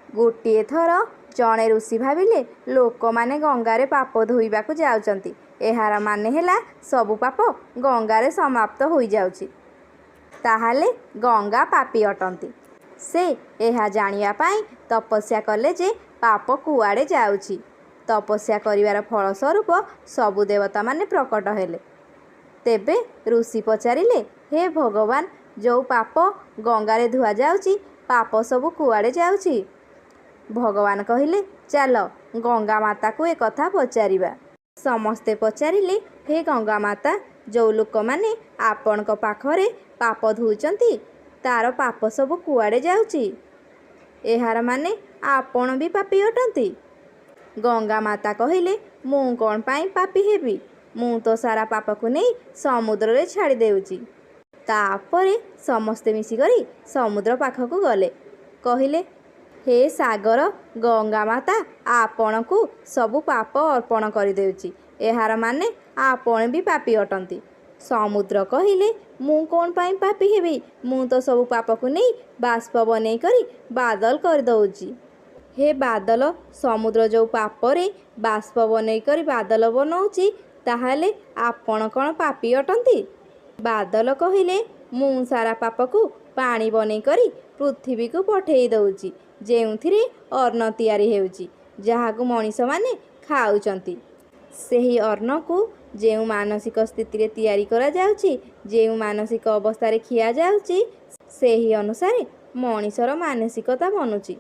गोटे थर जड़े ऋषि भाविले लोक माने गंगारे पाप धोइबाकू जाउचंती। एहार माने हेला सबु पाप गंगारे समाप्त होई जाउची, ताहाले गंगा पापी अटंती। से एहा जानिया पाई तपस्या कले जे पाप कुआड़े जाउची। तपस्या करिवार फल स्वरूप सबु देवता माने प्रकट हेले। तेबे ऋषि पचारिले, हे भगवान, जो पाप गंगारे धुआ जाउची पाप सबु कुआड़े जाउची? भगवान कहिले, चल गंगा माता को एक कथा पचारिबा। समस्ते पचारिले, हे गंगा माता, जो लोक माने आपणक पाखरे पाप धुउचंती तार पाप सबु कुआड़े जाउची? एहार माने आपण भी पापी अटंती। गंगा माता कहिले, मु कौन पाई पापी हेबी? मु तो सारा पाप को नहीं समुद्र रे छाड़ी देउची। तापरे समस्ते मिसिकरी समुद्र पाखकू गले। कहिले, हे सागर, गंगा माता आपण को सबु पाप अर्पण कर देउची। एहार माने आपण भी पापी अटंती। समुद्र कहिले, मु कौन पाई पापी हेबी? मु तो सबु पाप को नहीं बाष्प बनै करी बादल कर दउची। हे बादल, समुद्र जो पापरे बाष्प बनै करी बादल बनौची, ताहाले आपण कौन पापी अटंती? बादल कहिले, मु सारा पाप को पानी बनै करी पृथ्वी को पठेई दउची, जेउथिरे अन्न तैयारी हेउची, जहाकू मनीष माने खाउचंती। सेही अन्न को जेउ मानसिक स्थिति रे तैयारी करा जाउची, जेउ मानसिक अवस्था रे खिया जाउची, सेही अनुसारे मनीषर मानसिकता बनुची।